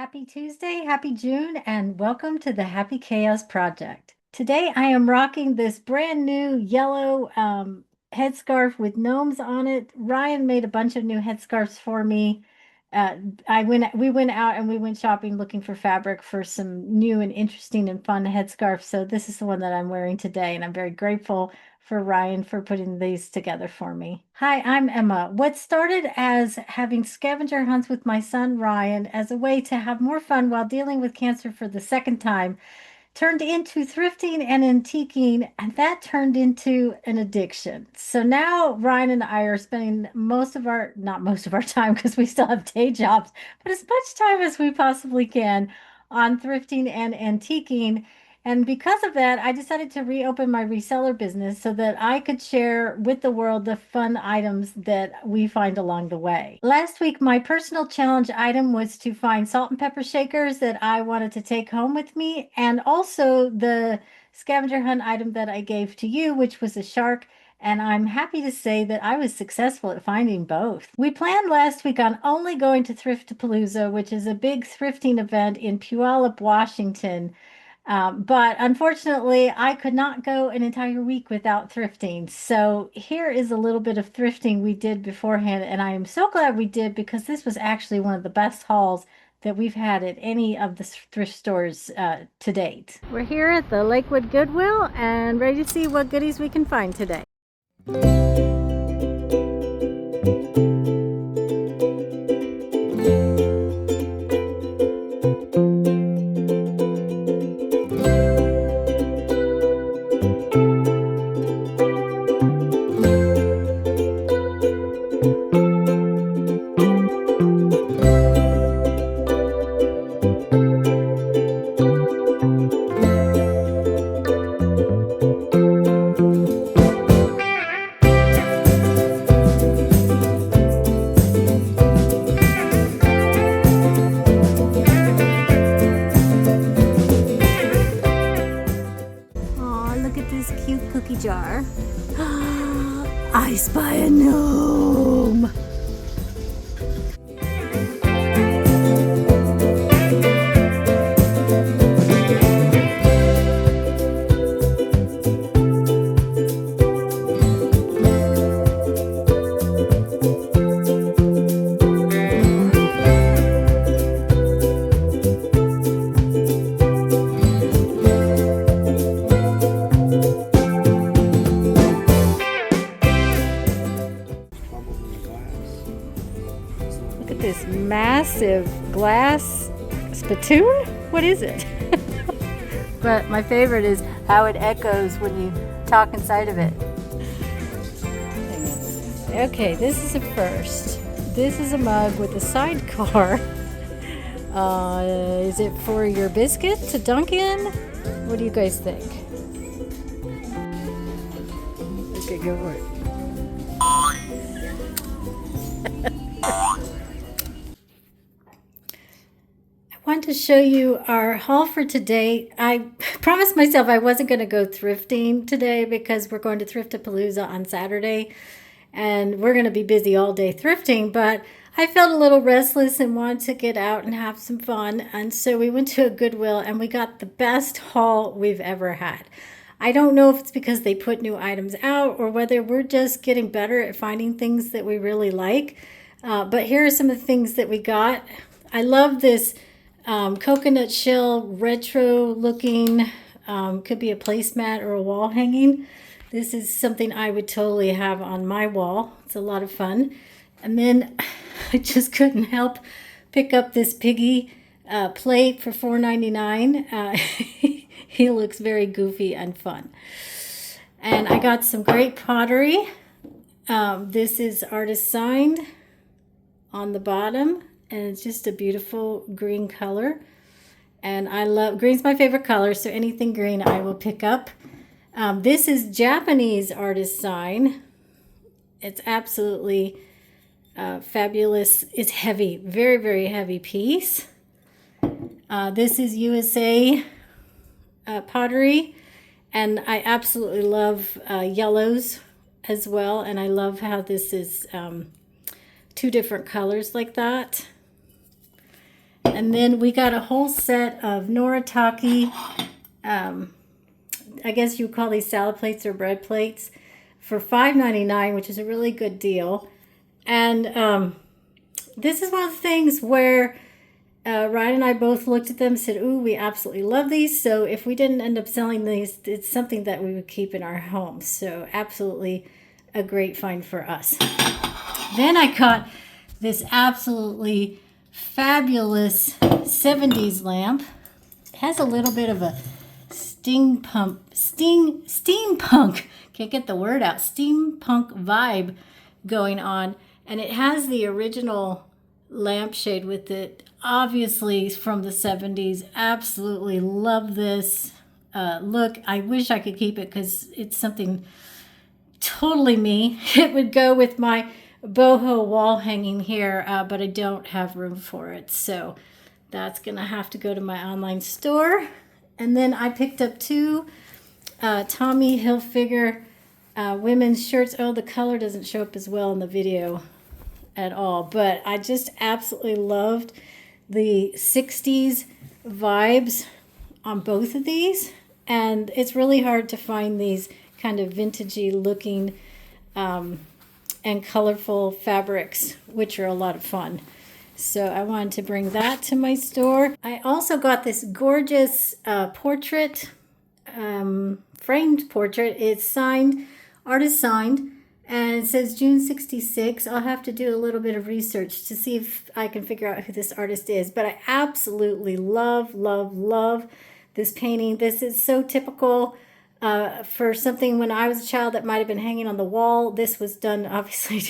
Happy Tuesday, happy June, and welcome to the Happy Chaos Project. Today I am rocking this brand new yellow headscarf with gnomes on it. Ryan made a bunch of new headscarves for me. Uh, we went out and we went shopping looking for fabric for some new and interesting and fun headscarves. So this is the one that I'm wearing today, and I'm very grateful for Ryan for putting these together for me. Hi, I'm Emma. What started as having scavenger hunts with my son Ryan as a way to have more fun while dealing with cancer for the second time turned into thrifting and antiquing, and that turned into an addiction. So now Ryan and I are spending not most of our time because we still have day jobs, but as much time as we possibly can on thrifting and antiquing. And because of that, I decided to reopen my reseller business so that I could share with the world the fun items that we find along the way. Last week, my personal challenge item was to find salt and pepper shakers that I wanted to take home with me, and also the scavenger hunt item that I gave to you, which was a shark. And I'm happy to say that I was successful at finding both. We planned last week on only going to Thriftapalooza, which is a big thrifting event in Puyallup, Washington. But unfortunately, I could not go an entire week without thrifting. So here is a little bit of thrifting we did beforehand, and I am so glad we did because this was actually one of the best hauls that we've had at any of the thrift stores to date. We're here at the Lakewood Goodwill and ready to see what goodies we can find today. Jar. I spy a gnome. This massive glass spittoon? What is it? But my favorite is how it echoes when you talk inside of it. Okay, this is a first. This is a mug with a sidecar. Is it for your biscuit to dunk in? What do you guys think? Okay, go for it. I want to show you our haul for today. I promised myself I wasn't going to go thrifting today because we're going to Thriftapalooza on Saturday and we're going to be busy all day thrifting, but I felt a little restless and wanted to get out and have some fun, and so we went to a Goodwill and we got the best haul we've ever had. I don't know if it's because they put new items out or whether we're just getting better at finding things that we really like, but here are some of the things that we got. I love this coconut shell retro looking, could be a placemat or a wall hanging. This is something I would totally have on my wall. It's a lot of fun. And then I just couldn't help pick up this piggy plate for $4.99. He looks very goofy and fun. And I got some great pottery. This is artist signed on the bottom, and it's just a beautiful green color. And I love, green's my favorite color, so anything green I will pick up. This is Japanese artist sign. It's absolutely fabulous. It's heavy, very, very heavy piece. This is USA pottery, and I absolutely love yellows as well, and I love how this is two different colors like that. And then we got a whole set of Noritake, I guess you would call these salad plates or bread plates, for $5.99, which is a really good deal. And this is one of the things where Ryan and I both looked at them and said, ooh, we absolutely love these. So if we didn't end up selling these, it's something that we would keep in our home. So absolutely a great find for us. Then I caught this absolutely fabulous 70s lamp. It has a little bit of a steampunk, can't get the word out, steampunk vibe going on. And it has the original lampshade with it, obviously from the 70s. Absolutely love this look. I wish I could keep it because it's something totally me. It would go with my boho wall hanging here, but I don't have room for it. So that's gonna have to go to my online store. And then I picked up two Tommy Hilfiger women's shirts. Oh, the color doesn't show up as well in the video at all, but I just absolutely loved the 60s vibes on both of these. And it's really hard to find these kind of vintagey looking and colorful fabrics, which are a lot of fun. So I wanted to bring that to my store. I also got this gorgeous portrait, framed portrait. It's signed, artist signed, and it says June 66. I'll have to do a little bit of research to see if I can figure out who this artist is. But I absolutely love, love, love this painting. This is so typical for something when I was a child that might have been hanging on the wall. This was done, obviously,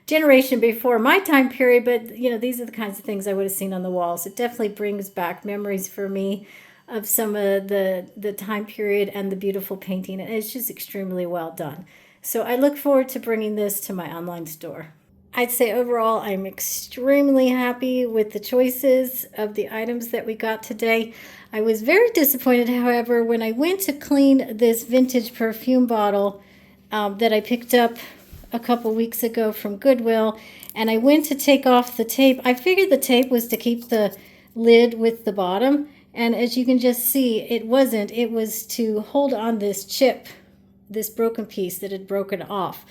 generation before my time period, but you know, these are the kinds of things I would have seen on the walls. It definitely brings back memories for me of some of the time period and the beautiful painting, and it's just extremely well done. So I look forward to bringing this to my online store. I'd say overall I'm extremely happy with the choices of the items that we got today. I was very disappointed, however, when I went to clean this vintage perfume bottle that I picked up a couple weeks ago from Goodwill, and I went to take off the tape. I figured the tape was to keep the lid with the bottom, and as you can just see, it wasn't. It was to hold on this chip, this broken piece that had broken off.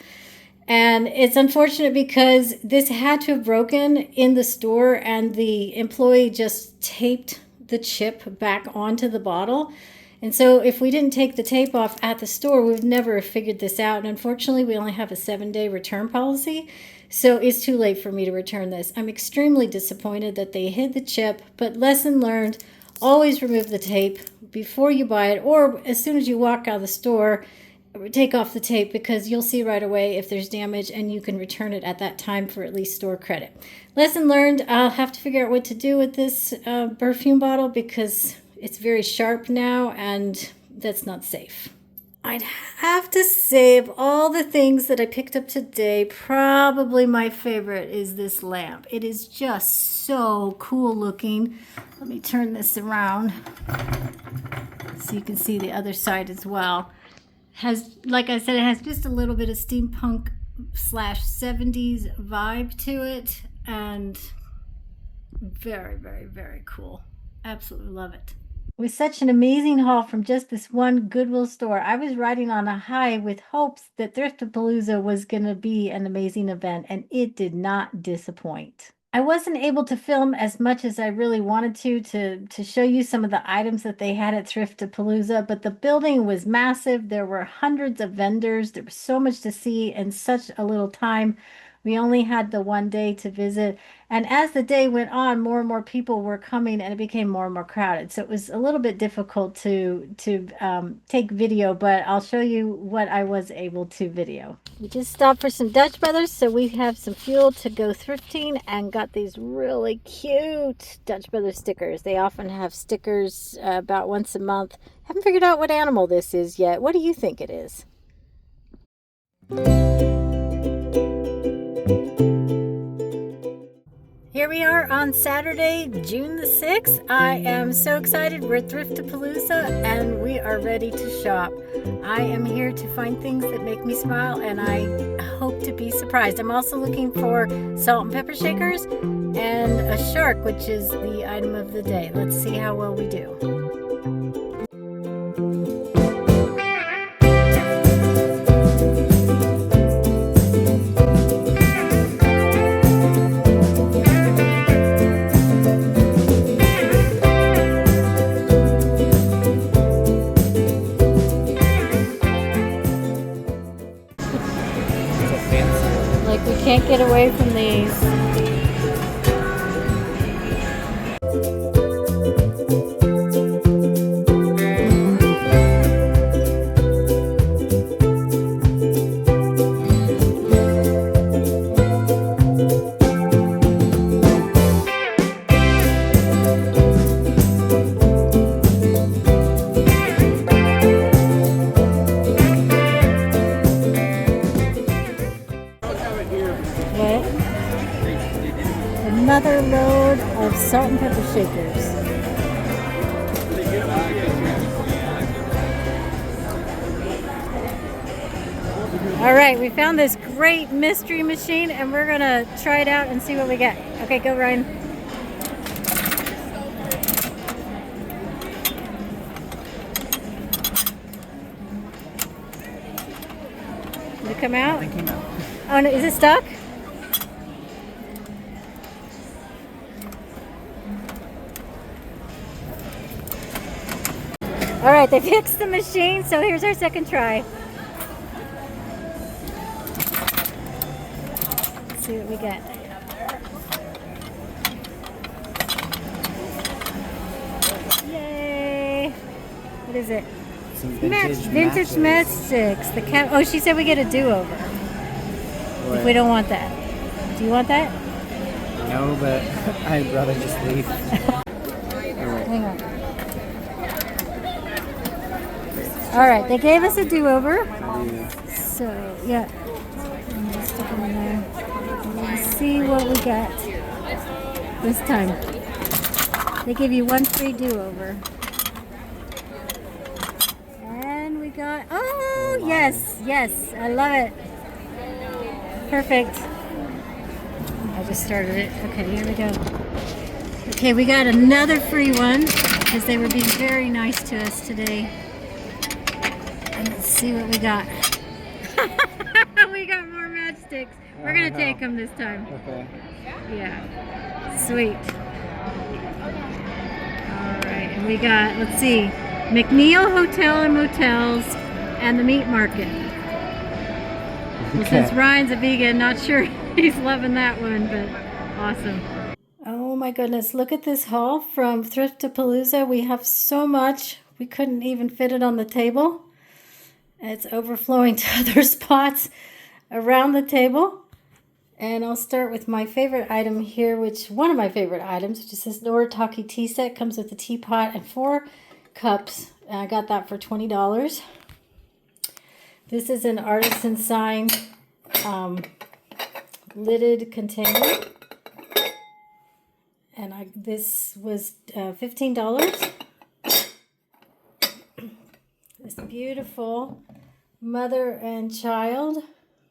And it's unfortunate because this had to have broken in the store, and the employee just taped the chip back onto the bottle. And so if we didn't take the tape off at the store, we would never have figured this out. And unfortunately, we only have a 7-day return policy. So it's too late for me to return this. I'm extremely disappointed that they hid the chip, but lesson learned, always remove the tape before you buy it, or as soon as you walk out of the store, take off the tape, because you'll see right away if there's damage and you can return it at that time for at least store credit. Lesson learned. I'll have to figure out what to do with this perfume bottle because it's very sharp now and that's not safe. I'd have to say, of all the things that I picked up today, probably my favorite is this lamp. It is just so cool looking. Let me turn this around so you can see the other side as well. Has, like I said, it has just a little bit of steampunk / 70s vibe to it, and very, very, very cool. Absolutely love it. With such an amazing haul from just this one Goodwill store, I was riding on a high with hopes that Thriftapalooza was going to be an amazing event, and it did not disappoint. I wasn't able to film as much as I really wanted to show you some of the items that they had at Thriftapalooza, but the building was massive. There were hundreds of vendors. There was so much to see in such a little time. We only had the one day to visit. And as the day went on, more and more people were coming and it became more and more crowded. So it was a little bit difficult to take video, but I'll show you what I was able to video. We just stopped for some Dutch Brothers, so we have some fuel to go thrifting and got these really cute Dutch Brothers stickers. They often have stickers about once a month. Haven't figured out what animal this is yet. What do you think it is? Here we are on Saturday, June the 6th. I am so excited. We're at Thriftapalooza and we are ready to shop. I am here to find things that make me smile, and I hope to be surprised. I'm also looking for salt and pepper shakers and a shark, which is the item of the day. Let's see how well we do. Like we can't get away from these. Another load of salt and pepper shakers. All right, we found this great mystery machine and we're gonna try it out and see what we get. Okay, go Ryan. Did it come out? It came out. Oh no, is it stuck? All right, they fixed the machine, so here's our second try. Let's see what we get. Yay! What is it? Some Vintage matchsticks. The cat. Oh, she said we get a do-over if we don't want that. Do you want that? No, but I'd rather just leave. Hang on. All right, they gave us a do-over. So, yeah. I'm just stick them in there. Let's see what we got this time. They give you one free do-over. And we got, oh, yes, yes, I love it. Perfect. I just started it. Okay, here we go. Okay, we got another free one because they were being very nice to us today. Let's see what we got. We got more matchsticks. We're going to take them this time. Okay. Yeah. Sweet. All right. And we got, let's see, McNeil Hotel and Motels and the Meat Market. Well, since Ryan's a vegan, not sure he's loving that one, but awesome. Oh my goodness. Look at this haul from Thriftapalooza. We have so much. We couldn't even fit it on the table. It's overflowing to other spots around the table. And I'll start with my favorite item here, one of my favorite items, which is this Noritake tea set. Comes with a teapot and 4 cups. And I got that for $20. This is an artisan sign lidded container. And this was $15. This beautiful mother and child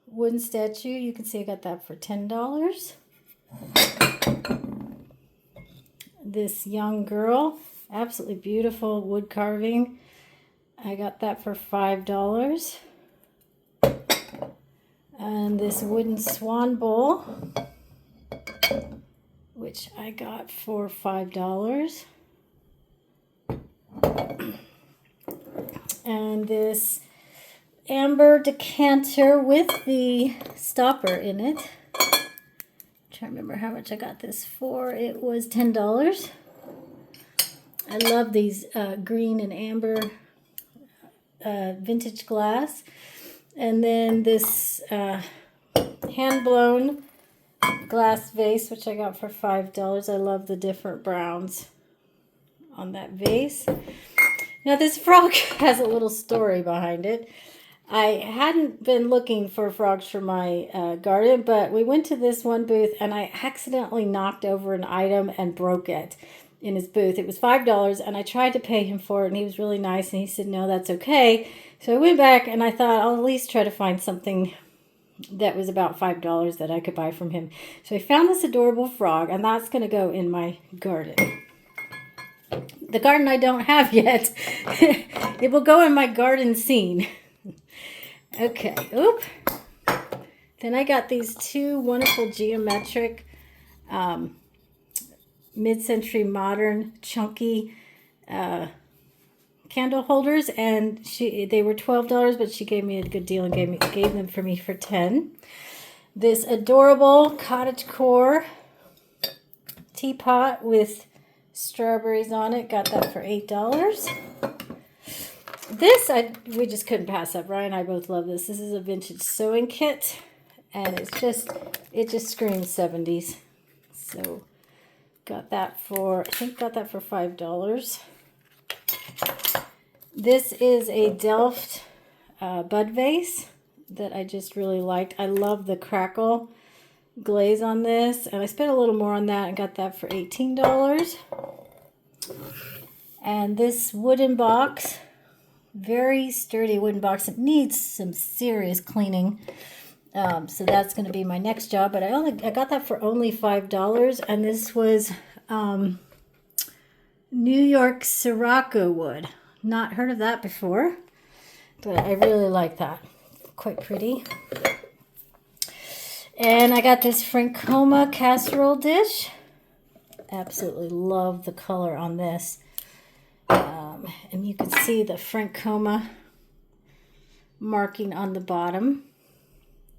wooden statue. You can see I got that for $10. This young girl, absolutely beautiful wood carving. I got that for $5. And this wooden swan bowl, which I got for $5. And this amber decanter with the stopper in it. I'm trying to remember how much I got this for. It was $10. I love these green and amber vintage glass. And then this hand-blown glass vase, which I got for $5. I love the different browns on that vase. Now this frog has a little story behind it. I hadn't been looking for frogs for my garden, but we went to this one booth and I accidentally knocked over an item and broke it in his booth. It was $5 and I tried to pay him for it and he was really nice and he said, no, that's okay. So I went back and I thought I'll at least try to find something that was about $5 that I could buy from him. So I found this adorable frog, and that's going to go in my garden. The garden I don't have yet. It will go in my garden scene. Okay, oop. Then I got these two wonderful geometric mid-century modern chunky candle holders, and they were $12, but she gave me a good deal and gave them for me for $10. This adorable cottage core teapot with strawberries on it, got that for $8. This we just couldn't pass up. Ryan and I both love this. This is a vintage sewing kit, and it just screams 70s. So got that for $5. This is a Delft bud vase that I just really liked. I love the crackle glaze on this, and I spent a little more on that and got that for $18. And this wooden box, very sturdy wooden box. It needs some serious cleaning. So that's going to be my next job, but I got that for only $5, and this was New York Sirocco wood. Not heard of that before, but I really like that. Quite pretty. And I got this Francoma casserole dish. Absolutely love the color on this. And you can see the Francoma marking on the bottom.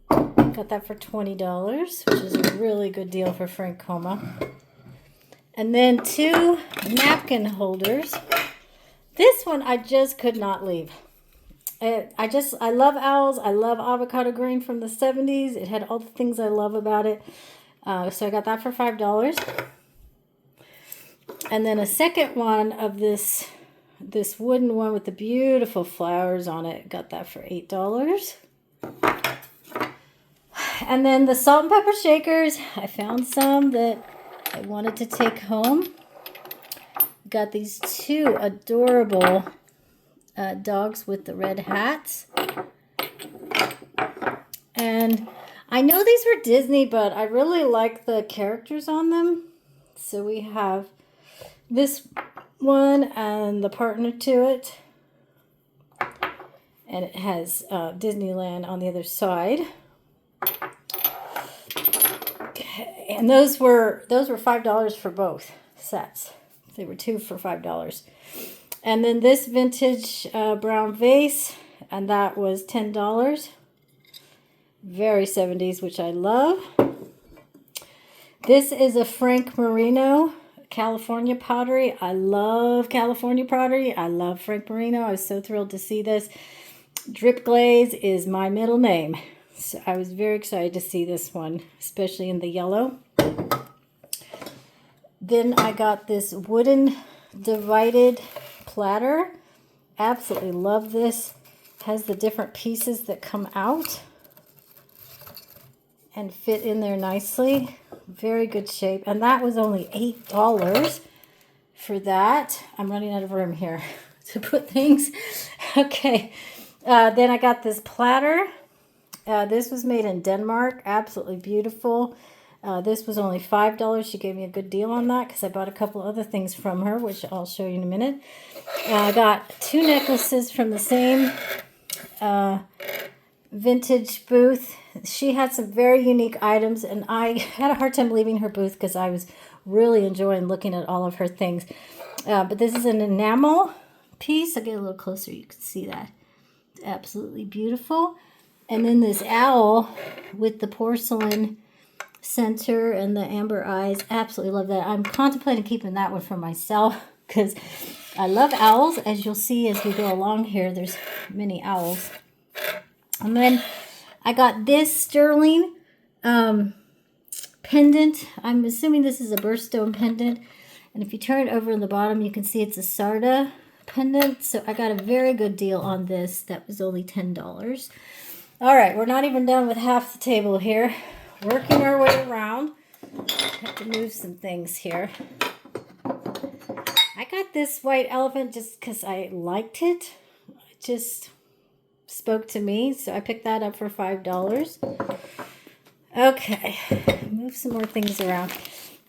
Got that for $20, which is a really good deal for Francoma. And then two napkin holders. This one I just could not leave. I love owls. I love avocado green from the 70s. It had all the things I love about it. So I got that for $5. And then a second one of this wooden one with the beautiful flowers on it. Got that for $8. And then the salt and pepper shakers. I found some that I wanted to take home. Got these two adorable dogs with the red hats. And I know these were Disney, but I really like the characters on them. So we have this one and the partner to it. And it has Disneyland on the other side. Okay, and those were $5 for both sets. They were two for $5. And then this vintage brown vase, and that was $10. Very 70s, which I love. This is a Frank Marino California pottery. I love California pottery. I love Frank Marino. I was so thrilled to see this. Drip Glaze is my middle name. So I was very excited to see this one, especially in the yellow. Then I got this wooden divided platter. Absolutely love this. Has the different pieces that come out and fit in there nicely. Very good shape. And that was only $8 for that. I'm running out of room here to put things. Okay. Then I got this platter. This was made in Denmark. Absolutely beautiful. This was only $5. She gave me a good deal on that because I bought a couple other things from her, which I'll show you in a minute. I got two necklaces from the same vintage booth. She had some very unique items, and I had a hard time leaving her booth because I was really enjoying looking at all of her things. But this is an enamel piece. I'll get a little closer. You can see that. It's absolutely beautiful. And then this owl with the porcelain center and the amber eyes. Absolutely love that. I'm contemplating keeping that one for myself because I love owls. As you'll see as we go along here, there's many owls. And then I got this sterling pendant. I'm assuming this is a birthstone pendant. And if you turn it over in the bottom, you can see it's a Sarda pendant. So I got a very good deal on this. That was only $10. All right, we're not even done with half the table here. Working our way around. Have to move some things here. I got this white elephant just because I liked it. spoke to me, so I picked that up for $5. Okay, move some more things around.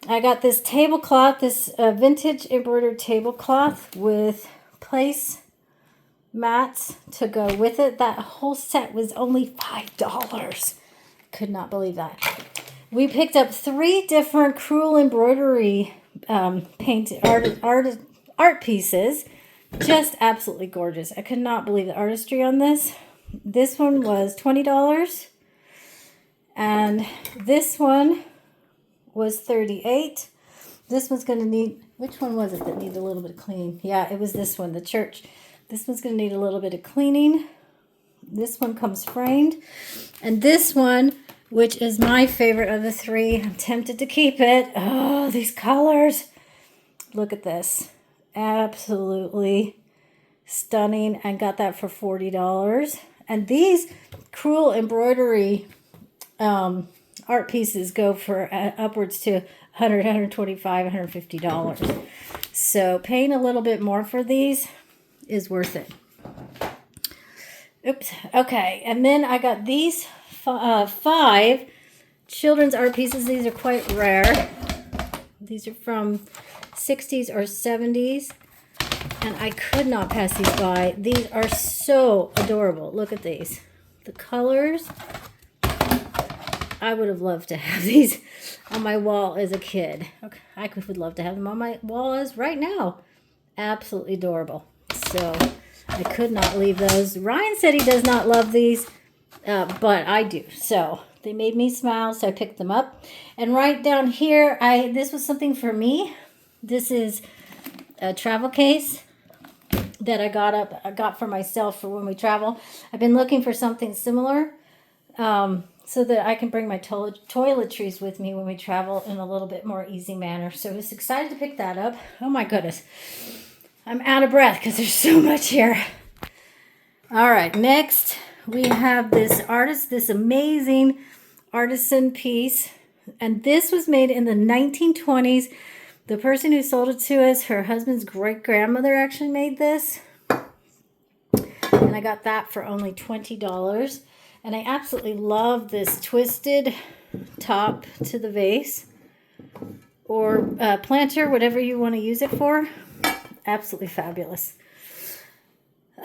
I got this tablecloth, this vintage embroidered tablecloth with place mats to go with it. That whole set was only $5. Could not believe that. We picked up 3 different crewel embroidery painted art pieces. Just absolutely gorgeous. I could not believe the artistry on this. This one was $20. And this one was $38. This one's going to need, which one was it that needed a little bit of cleaning? Yeah, it was this one, the church. This one's going to need a little bit of cleaning. This one comes framed. And this one, which is my favorite of the 3, I'm tempted to keep it. Oh, these colors. Look at this. Absolutely stunning. I got that for $40. And these crewel embroidery art pieces go for upwards to $100, $125, $150. So paying a little bit more for these is worth it. Oops. Okay. And then I got these 5 children's art pieces. These are quite rare. These are from 60s or 70s. And I could not pass these by. These are so adorable. Look at these. The colors. I would have loved to have these on my wall as a kid. Okay, I would love to have them on my wall as right now. Absolutely adorable. So I could not leave those. Ryan said he does not love these, but I do. So they made me smile, so I picked them up. And right down here, this was something for me. This is a travel case that I got for myself for when we travel. I've been looking for something similar. So that I can bring my toiletries with me when we travel in a little bit more easy manner. So I was excited to pick that up. Oh my goodness. I'm out of breath because there's so much here. All right, next we have this amazing artisan piece. And this was made in the 1920s. The person who sold it to us, her husband's great-grandmother actually made this. And I got that for only $20. And I absolutely love this twisted top to the vase or planter, whatever you want to use it for. Absolutely fabulous.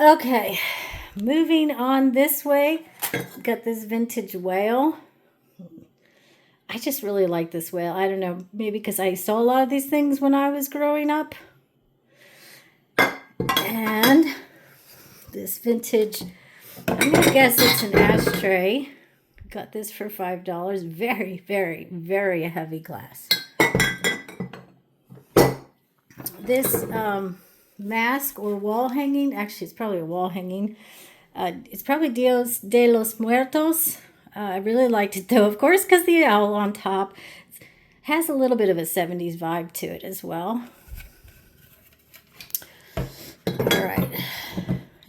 Okay, moving on this way. Got this vintage whale. I just really like this whale. I don't know, maybe because I saw a lot of these things when I was growing up. And this vintage, I'm going to guess it's an ashtray. Got this for $5. Very, very, very heavy glass. This mask or wall hanging, actually it's probably a wall hanging. It's probably Dios de los Muertos. I really liked it though, of course, because the owl on top has a little bit of a 70s vibe to it as well. All right.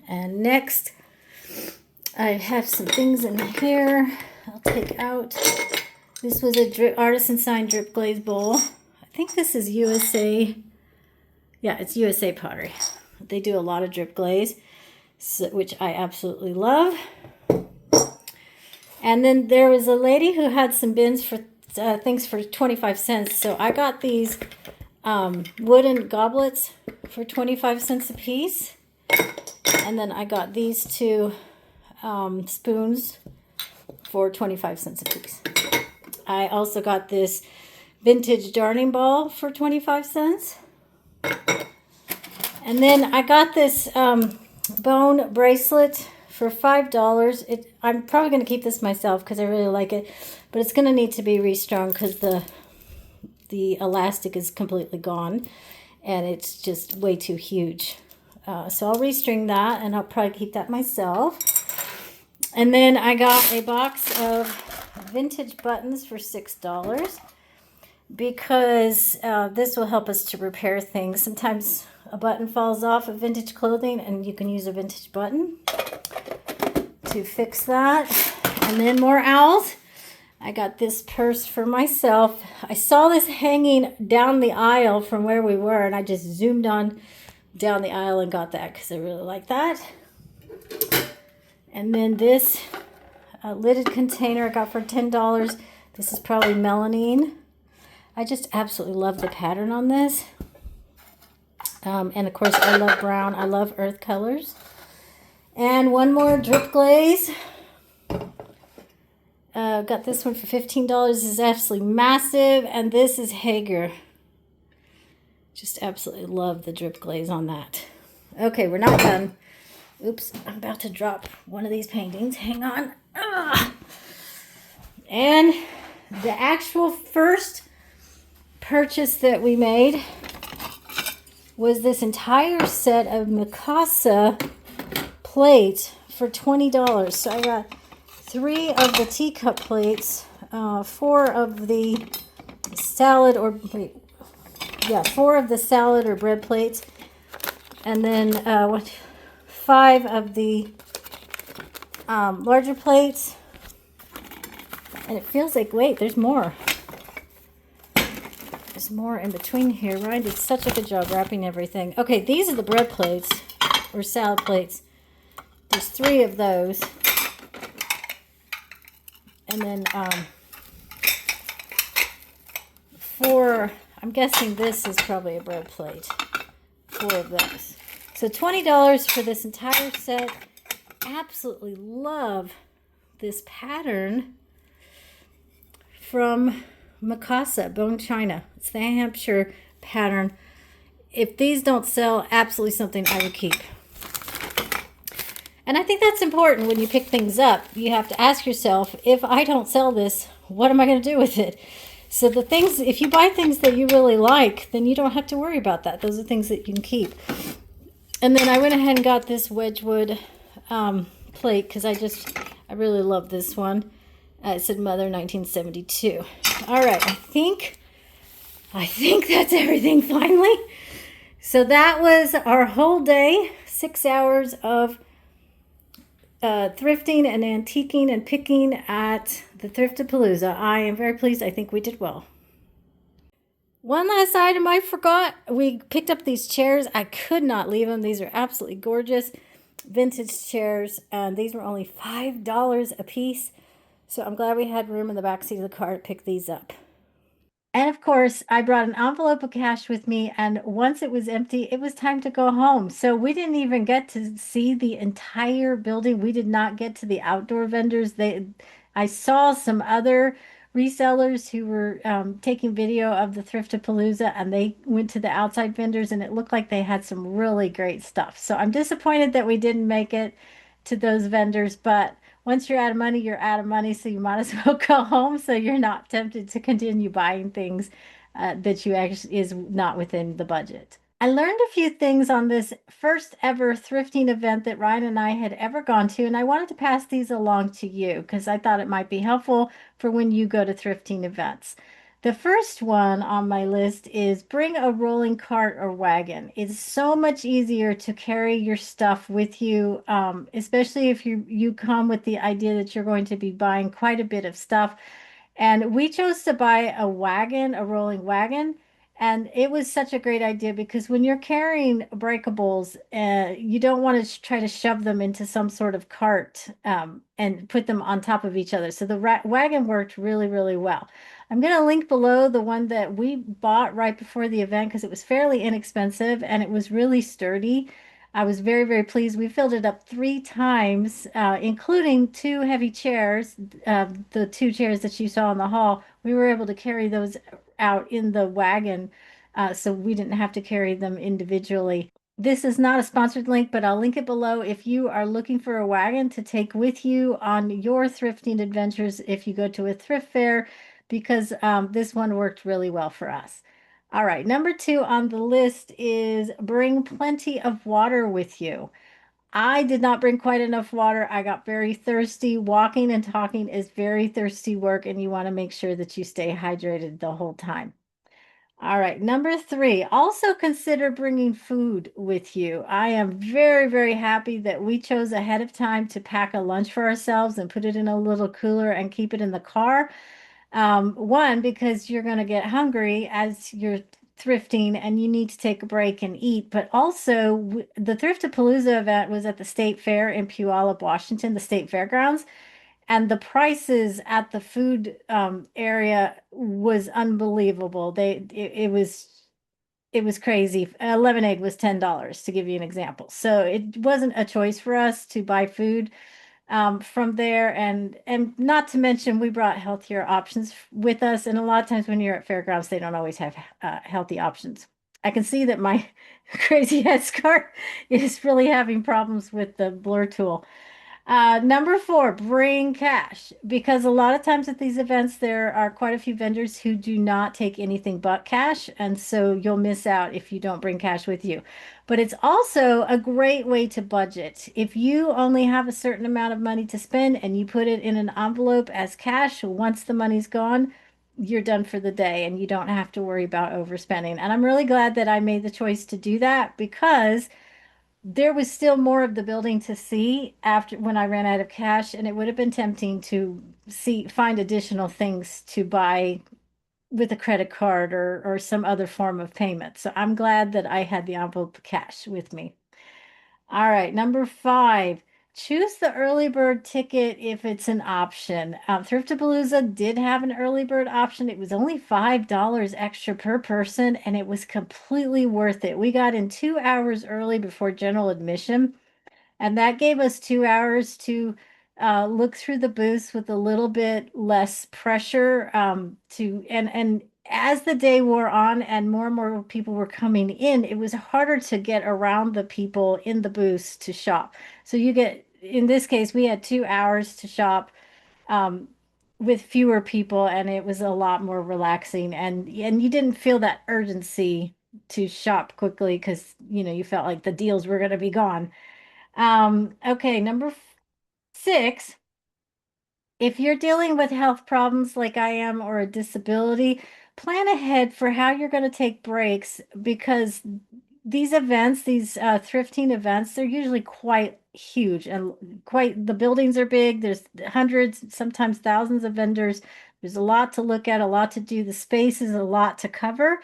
And next, I have some things in here I'll take out. This was a artisan signed drip glaze bowl. I think this is USA. Yeah, it's USA pottery. They do a lot of drip glaze, which I absolutely love. And then there was a lady who had some bins for things for 25 cents. So I got these wooden goblets for 25 cents a piece. And then I got these 2 spoons for 25 cents a piece. I also got this vintage darning ball for 25 cents. And then I got this bone bracelet for $5. I'm probably going to keep this myself because I really like it. But it's going to need to be restrung because the elastic is completely gone. And it's just way too huge. So I'll restring that and I'll probably keep that myself. And then I got a box of vintage buttons for $6 because this will help us to repair things. Sometimes a button falls off of vintage clothing and you can use a vintage button to fix that. And then more owls. I got this purse for myself. I saw this hanging down the aisle from where we were and I just zoomed on down the aisle and got that because I really like that. And then this lidded container I got for $10. This is probably melamine. I just absolutely love the pattern on this. And of course, I love brown. I love earth colors. And one more drip glaze. Got this one for $15. This is absolutely massive. And this is Hager. Just absolutely love the drip glaze on that. Okay, we're not done. Oops, I'm about to drop one of these paintings. Hang on. Ugh. And the actual first purchase that we made was this entire set of Mikasa plates for $20. So I got 3 of the teacup plates, 4 of the salad or, wait, yeah, 4 of the salad or bread plates, and then 5 of the larger plates. And it feels like, wait, there's more. There's more in between here. Ryan did such a good job wrapping everything. Okay, these are the bread plates or salad plates. There's 3 of those. And then 4, I'm guessing this is probably a bread plate. 4 of those. So $20 for this entire set. Absolutely love this pattern from Mikasa, Bone China. It's the Hampshire pattern. If these don't sell, absolutely something I would keep. And I think that's important when you pick things up. You have to ask yourself, if I don't sell this, what am I going to do with it? So the things, if you buy things that you really like, then you don't have to worry about that. Those are things that you can keep. And then I went ahead and got this Wedgwood plate because I really love this one. It said Mother 1972. All right, I think that's everything finally. So that was our whole day, 6 hours of thrifting and antiquing and picking at the Thriftapalooza. I am very pleased. I think we did well. One last item I forgot. We picked up these chairs. I could not leave them. These are absolutely gorgeous vintage chairs. And these were only $5 a piece. So I'm glad we had room in the back seat of the car to pick these up. And of course, I brought an envelope of cash with me, and once it was empty, it was time to go home. So we didn't even get to see the entire building. We did not get to the outdoor vendors. I saw some other resellers who were taking video of the Thriftapalooza, and they went to the outside vendors, and it looked like they had some really great stuff. So I'm disappointed that we didn't make it to those vendors, but once you're out of money, you're out of money, so you might as well go home so you're not tempted to continue buying things that you actually is not within the budget. I learned a few things on this first ever thrifting event that Ryan and I had ever gone to, and I wanted to pass these along to you because I thought it might be helpful for when you go to thrifting events. The first one on my list is bring a rolling cart or wagon. It's so much easier to carry your stuff with you, especially if you come with the idea that you're going to be buying quite a bit of stuff. And we chose to buy a wagon, a rolling wagon. And it was such a great idea because when you're carrying breakables, you don't want to try to shove them into some sort of cart and put them on top of each other. So the wagon worked really, really well. I'm going to link below the one that we bought right before the event because it was fairly inexpensive and it was really sturdy. I was very, very pleased. We filled it up 3 times, including 2 heavy chairs, the 2 chairs that you saw in the hall. We were able to carry those out in the wagon, so we didn't have to carry them individually. This is not a sponsored link, but I'll link it below if you are looking for a wagon to take with you on your thrifting adventures if you go to a thrift fair, because this one worked really well for us. All right, number 2 on the list is bring plenty of water with you. I did not bring quite enough water. I got very thirsty. Walking and talking is very thirsty work, and you want to make sure that you stay hydrated the whole time. All right, number 3, also consider bringing food with you. I am very, very happy that we chose ahead of time to pack a lunch for ourselves and put it in a little cooler and keep it in the car. One, because you're going to get hungry as you're thrifting and you need to take a break and eat. But also, the Thriftapalooza event was at the State Fair in Puyallup, Washington, the state fairgrounds. And the prices at the food area was unbelievable. It was crazy. A lemonade was $10, to give you an example. So it wasn't a choice for us to buy food from there, and not to mention we brought healthier options with us. And a lot of times when you're at fairgrounds, they don't always have healthy options. I can see that my crazy headscarf is really having problems with the blur tool. Number four, bring cash. Because a lot of times at these events, there are quite a few vendors who do not take anything but cash. And so you'll miss out if you don't bring cash with you. But it's also a great way to budget. If you only have a certain amount of money to spend and you put it in an envelope as cash, once the money's gone, you're done for the day and you don't have to worry about overspending. And I'm really glad that I made the choice to do that because there was still more of the building to see after when I ran out of cash, and it would have been tempting to find additional things to buy with a credit card or some other form of payment. So I'm glad that I had the envelope cash with me. All right, number five, choose the early bird ticket if it's an option. Thriftapalooza did have an early bird option. It was only $5 extra per person, and it was completely worth it. We got in 2 hours early before general admission, and that gave us 2 hours to look through the booths with a little bit less pressure and as the day wore on and more people were coming in, it was harder to get around the people in the booths to shop. So in this case, we had 2 hours to shop um, with fewer people, and it was a lot more relaxing. And you didn't feel that urgency to shop quickly because you felt like the deals were going to be gone. Okay, number six, if you're dealing with health problems like I am or a disability, plan ahead for how you're going to take breaks because these events, these thrifting events, they're usually quite huge and the buildings are big. There's hundreds, sometimes thousands of vendors. There's a lot to look at, a lot to do. The space is a lot to cover.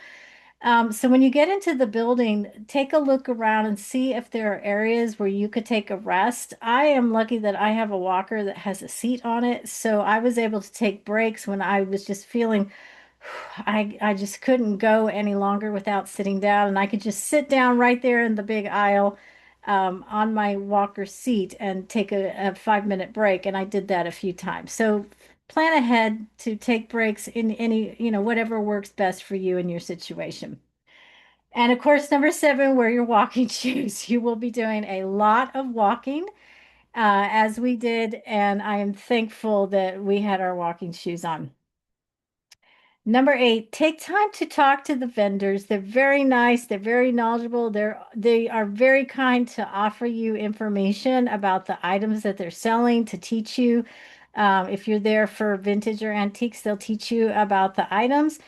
So when you get into the building, take a look around and see if there are areas where you could take a rest. I am lucky that I have a walker that has a seat on it, so I was able to take breaks when I was just feeling I just couldn't go any longer without sitting down, and I could just sit down right there in the big aisle on my walker seat and take a 5 minute break, and I did that a few times. So plan ahead to take breaks in any, whatever works best for you in your situation. And of course, number seven, wear your walking shoes. You will be doing a lot of walking, as we did, and I am thankful that we had our walking shoes on. Number eight, take time to talk to the vendors. They're very nice. They're very knowledgeable. They are very kind to offer you information about the items that they're selling to teach you. If you're there for vintage or antiques, they'll teach you about the items.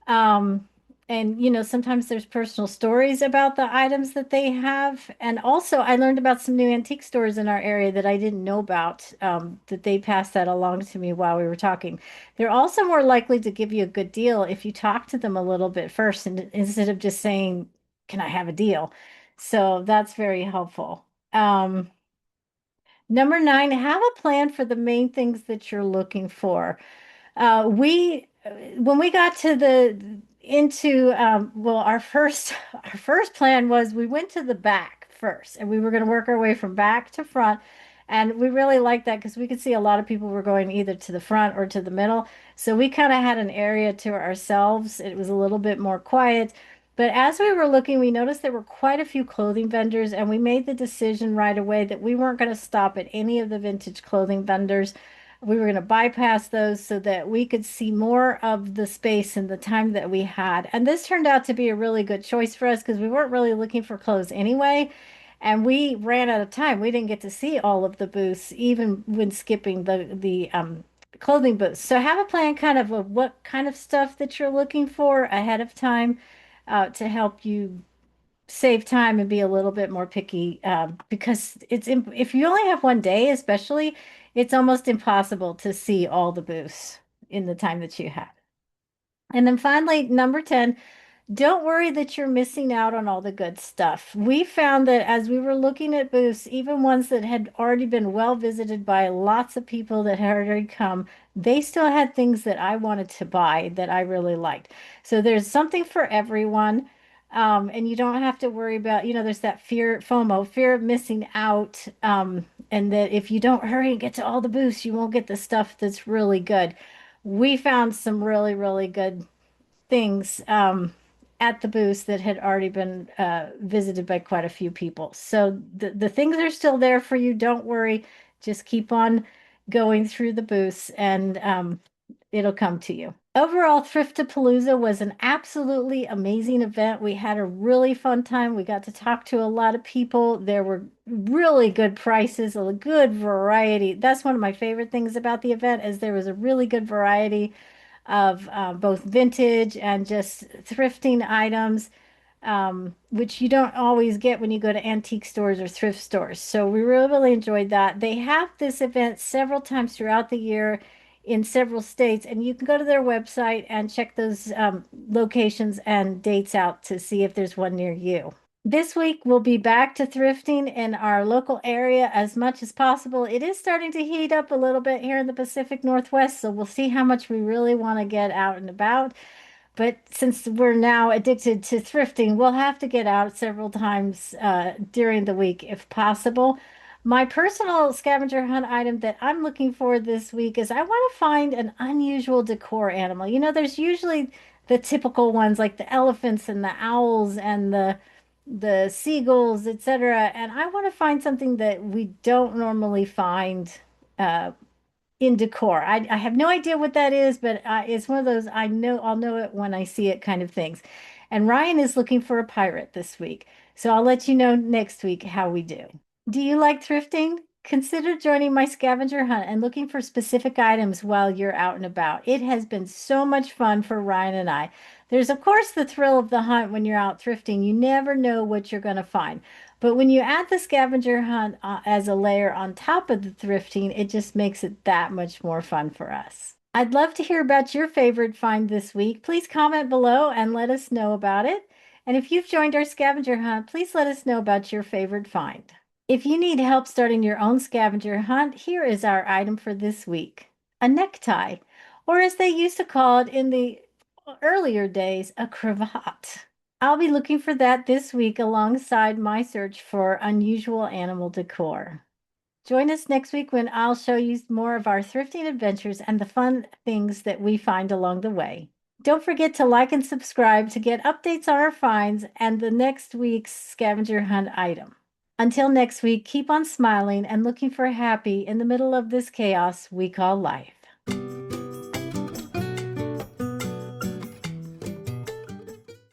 Um, and sometimes there's personal stories about the items that they have. And also, I learned about some new antique stores in our area that I didn't know about, that they passed that along to me while we were talking. They're also more likely to give you a good deal if you talk to them a little bit first, and instead of just saying, "Can I have a deal?" So that's very helpful. Number nine, have a plan for the main things that you're looking for. We when we got to the into well, our first plan was we went to the back first, and we were going to work our way from back to front. And we really liked that because we could see a lot of people were going either to the front or to the middle. So we kind of had an area to ourselves. It was a little bit more quiet. But as we were looking, we noticed there were quite a few clothing vendors, and we made the decision right away that we weren't going to stop at any of the vintage clothing vendors. We were going to bypass those so that we could see more of the space in the time that we had. And this turned out to be a really good choice for us because we weren't really looking for clothes anyway. And we ran out of time. We didn't get to see all of the booths, even when skipping the clothing booths. So have a plan kind of what kind of stuff that you're looking for ahead of time to help you save time and be a little bit more picky because if you only have one day, especially, it's almost impossible to see all the booths in the time that you have. And then finally, number 10, Don't worry that you're missing out on all the good stuff. We found that as we were looking at booths, even ones that had already been well visited by lots of people that had already come, they still had things that I wanted to buy that I really liked. So there's something for everyone. And you don't have to worry about, there's that fear, FOMO, fear of missing out. And that if you don't hurry and get to all the booths, you won't get the stuff that's really good. We found some really, really good things at the booths that had already been visited by quite a few people. So the things are still there for you. Don't worry. Just keep on going through the booths and it'll come to you. Overall, Thriftapalooza was an absolutely amazing event. We had a really fun time. We got to talk to a lot of people. There were really good prices, a good variety. That's one of my favorite things about the event is there was a really good variety of both vintage and just thrifting items, which you don't always get when you go to antique stores or thrift stores. So we really enjoyed that. They have this event several times throughout the year in several states, and you can go to their website and check those locations and dates out to see if there's one near you. This week, we'll be back to thrifting in our local area as much as possible. It is starting to heat up a little bit here in the Pacific Northwest, so we'll see how much we really want to get out and about. But since we're now addicted to thrifting, we'll have to get out several times during the week if possible. My personal scavenger hunt item that I'm looking for this week is I want to find an unusual decor animal. There's usually the typical ones like the elephants and the owls and the seagulls, etc. And I want to find something that we don't normally find uh, in decor. I have no idea what that is, but it's one of those I'll know it when I see it kind of things. And Ryan is looking for a pirate this week. So I'll let you know next week how we do. Do you like thrifting? Consider joining my scavenger hunt and looking for specific items while you're out and about. It has been so much fun for Ryan and I. There's, of course, the thrill of the hunt when you're out thrifting. You never know what you're going to find. But when you add the scavenger hunt as a layer on top of the thrifting, it just makes it that much more fun for us. I'd love to hear about your favorite find this week. Please comment below and let us know about it. And if you've joined our scavenger hunt, please let us know about your favorite find. If you need help starting your own scavenger hunt, here is our item for this week. A necktie, or as they used to call it in the earlier days, a cravat. I'll be looking for that this week alongside my search for unusual animal decor. Join us next week when I'll show you more of our thrifting adventures and the fun things that we find along the way. Don't forget to like and subscribe to get updates on our finds and the next week's scavenger hunt item. Until next week, keep on smiling and looking for happy in the middle of this chaos we call life.